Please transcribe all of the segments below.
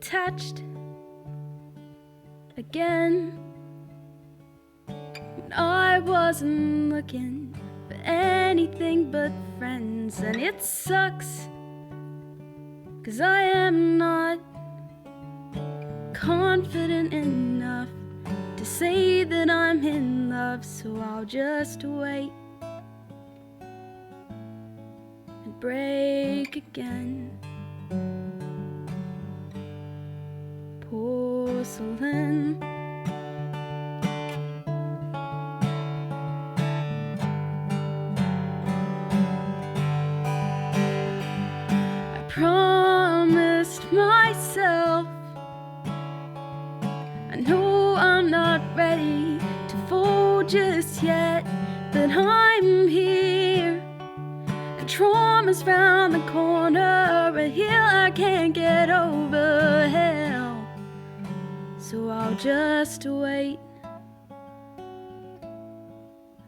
attached again when I wasn't looking for anything but friends. And it sucks, 'cause I am not confident enough to say that I'm in love, so I'll just wait and break again. Porcelain, I promised myself, I know I'm not ready to fold just yet, but I'm here, and trauma's round the corner, a hill I can't get over, hell, so I'll just wait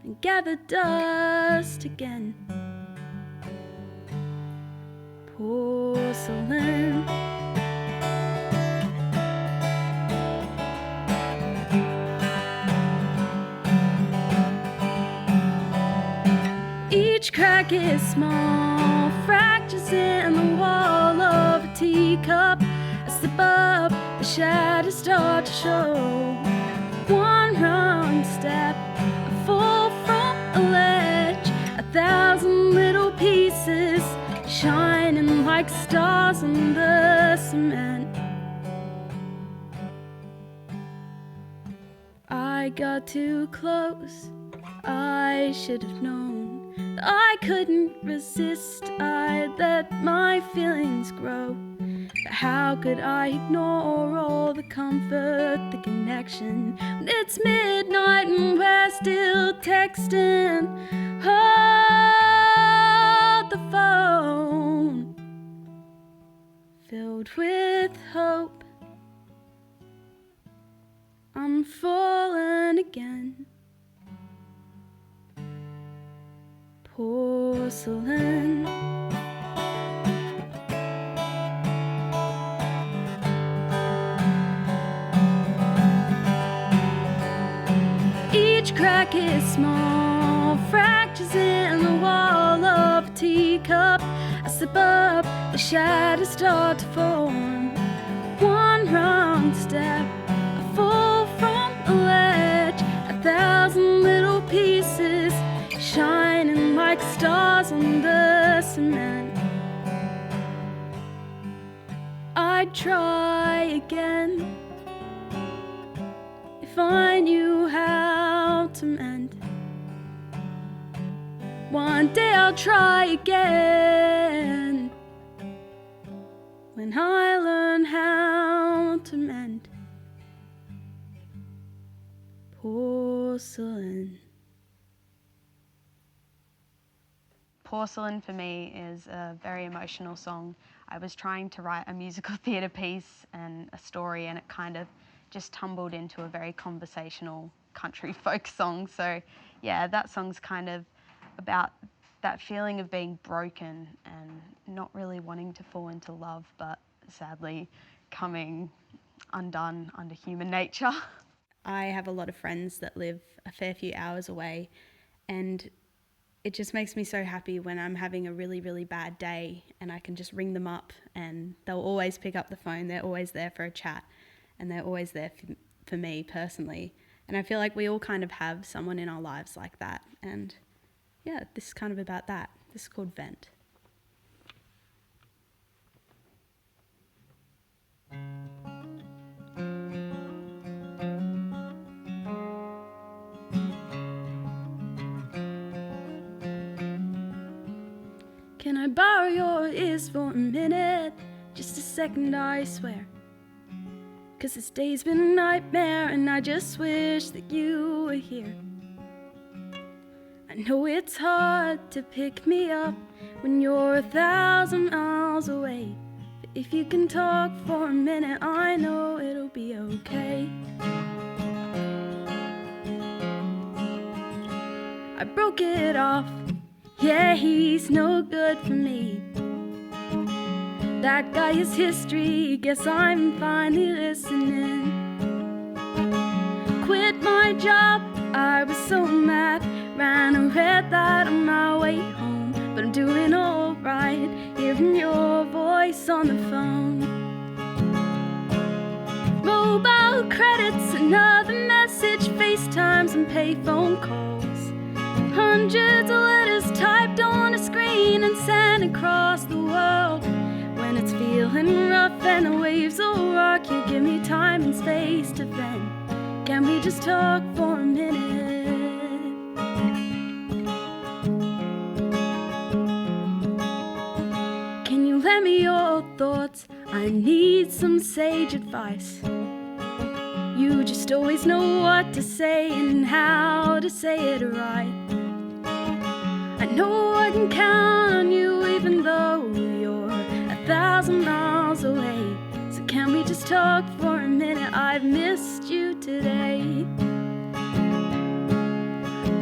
and gather dust again. Porcelain, each crack is small, fractures in the wall of a teacup. I slip up, the shadows start to show. One wrong step, I fall from a ledge. 1,000 little pieces shining like stars on the cement. I got too close, I should have known that I couldn't resist. I let my feelings grow, but how could I ignore all the comfort, the connection, when it's midnight and we're still texting? Hold the phone, filled with hope, I'm falling again. Porcelain, each crack is small, fractures in the wall of a teacup. I slip up, the shadows start to form. One wrong step, I fall from a ledge. 1,000 little pieces shining like stars on the cement. I'd try again if I knew how to mend. One day I'll try again when I learn how to mend. Porcelain. Porcelain for me is a very emotional song. I was trying to write a musical theatre piece and a story, and it kind of just tumbled into a very conversational country folk song. So yeah, that song's kind of about that feeling of being broken and not really wanting to fall into love, but sadly coming undone under human nature. I have a lot of friends that live a fair few hours away, and it just makes me so happy when I'm having a really, really bad day and I can just ring them up and they'll always pick up the phone. They're always there for a chat, and they're always there for me personally. And I feel like we all kind of have someone in our lives like that. And yeah, this is kind of about that. This is called Vent. Can I borrow your ears for a minute? Just a second, I swear. 'Cause this day's been a nightmare and I just wish that you were here. I know it's hard to pick me up when you're 1,000 miles away, but if you can talk for a minute, I know it'll be okay. I broke it off, yeah, he's no good for me. That guy is history, guess I'm finally listening. Quit my job, I was so mad. Ran a red light on my way home, but I'm doing alright, hearing your voice on the phone. Mobile credits, another message, FaceTimes and payphone calls. Hundreds of letters typed on a screen and sent across the world. When it's feeling rough and the waves will rock, you give me time and space to vent. Can we just talk for a minute? Can you lend me your thoughts? I need some sage advice. You just always know what to say and how to say it right. I know I can count on you even though you're 1,000 miles away. So can we just talk for a minute? I've missed you today.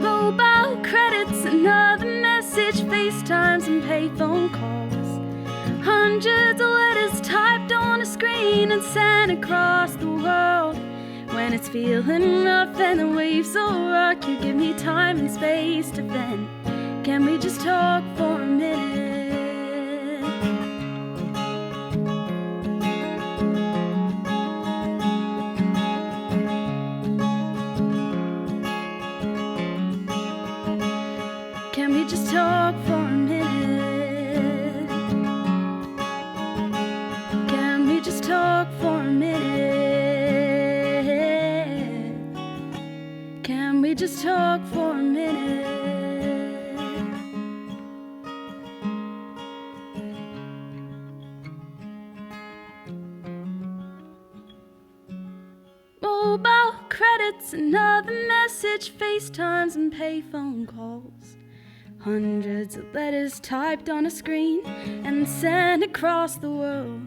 Mobile credits, another message, FaceTimes and payphone calls. Hundreds of letters typed on a screen and sent across the world. When it's feeling rough and the waves will rock, you give me time and space to vent. Can we just talk for a minute? Can we just talk for a minute? Can we just talk for a minute? Can we just talk for a minute? Mobile credits, another message, FaceTimes and payphone calls. Hundreds of letters typed on a screen and sent across the world.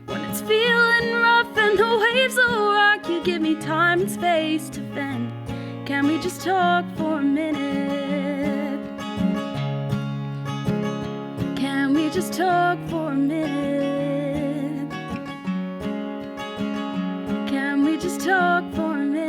When it's feeling rough and the waves will rock, you give me time and space to vent. Can we just talk for a minute? Can we just talk for a minute? Can we just talk for a minute?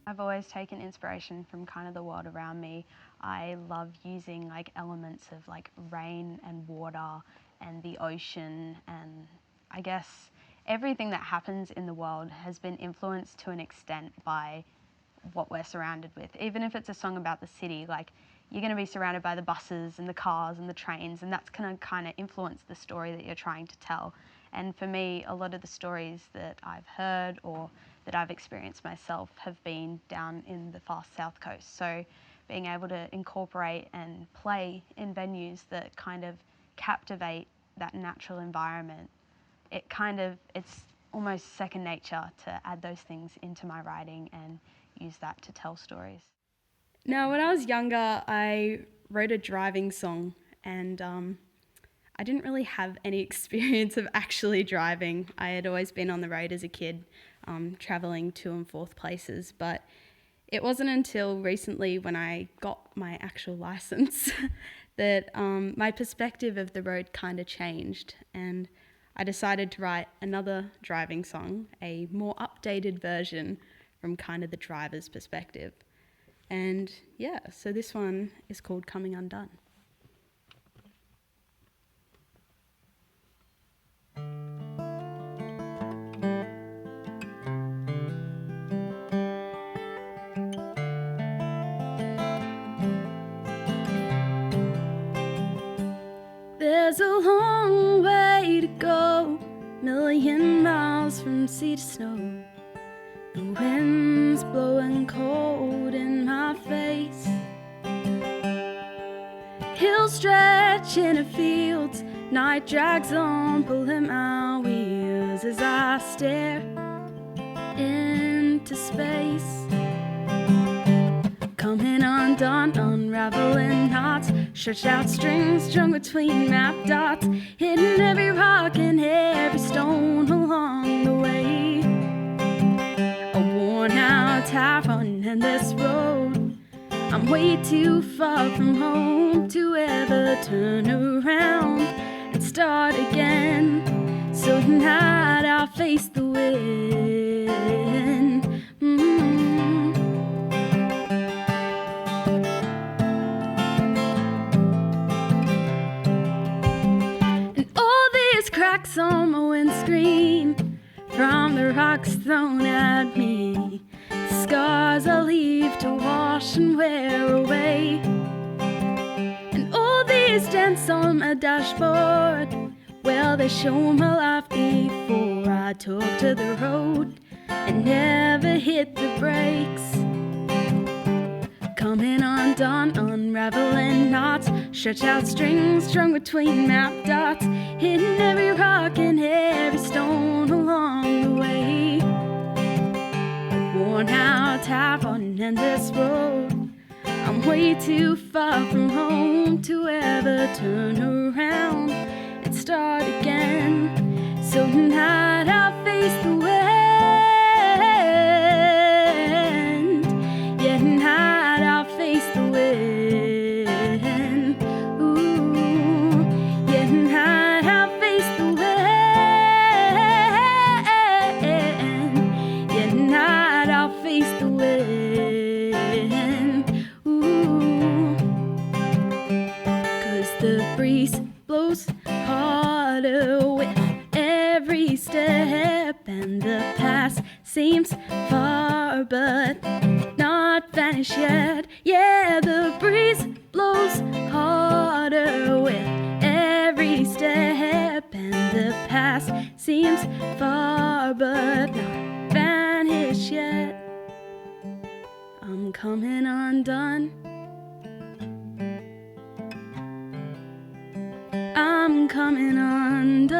I've always taken inspiration from kind of the world around me. I love using like elements of like rain and water and the ocean, and I guess everything that happens in the world has been influenced to an extent by what we're surrounded with. Even if it's a song about the city, like you're going to be surrounded by the buses and the cars and the trains, and that's going to kind of influence the story that you're trying to tell. And for me, a lot of the stories that I've heard or that I've experienced myself have been down in the far south coast. So being able to incorporate and play in venues that kind of captivate that natural environment, it's almost second nature to add those things into my writing and use that to tell stories. Now, when I was younger, I wrote a driving song, and I didn't really have any experience of actually driving. I had always been on the road as a kid, travelling to and forth places, but it wasn't until recently when I got my actual license that my perspective of the road kind of changed, and I decided to write another driving song, a more updated version from kind of the driver's perspective. And yeah, so this one is called Coming Undone. There's a long way to go, million miles from sea to snow. The wind's blowing cold in my face. Hills stretch into fields, night drags on, pulling my wheels as I stare into space. Coming undone, unraveling knots, stretched out strings strung between map dots, hitting every rock and every stone along the way. A worn out out on this road. I'm way too far from home to ever turn around and start again. So tonight I'll face the wind. And all these cracks on my windscreen from the rocks thrown at me, scars I leave to wash and wear away. And all these dents on my dashboard, well, they show my life before I took to the road and never hit the brakes. Coming undone, unraveling knots, stretch out strings strung between map dots, hitting every rock and every stone along the way. Worn out, tired on endless road, I'm way too far from home to ever turn around and start again. So tonight I'll face the wind. Yeah, tonight I'll face the wind. Ooh, yeah, tonight I'll face the wind. Yeah, tonight I'll face the wind. Ooh, 'cause the breeze blows harder with every step, and the past seems far but not vanished yet. Yeah, the breeze blows harder with every step, and the past seems far but not vanished yet. I'm coming undone. I'm coming undone.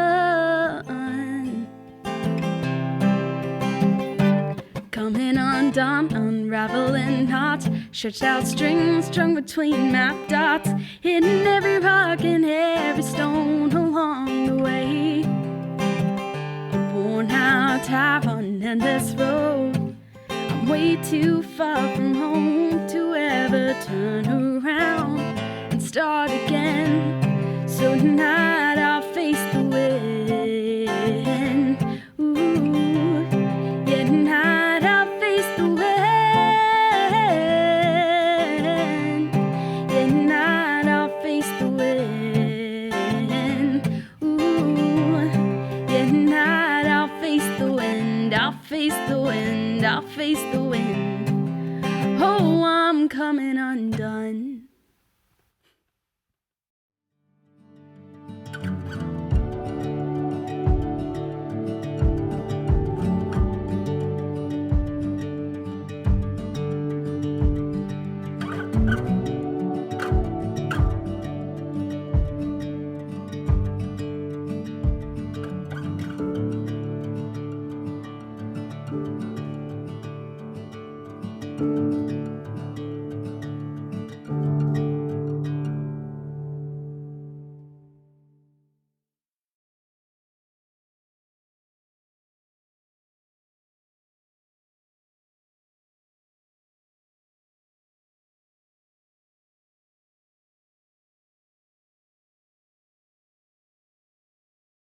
Coming undone, unraveling knots, stretched out strings strung between map dots, hitting every rock and every stone along the way. Worn out, tired on endless road, I'm way too far from home to ever turn around and start again. So tonight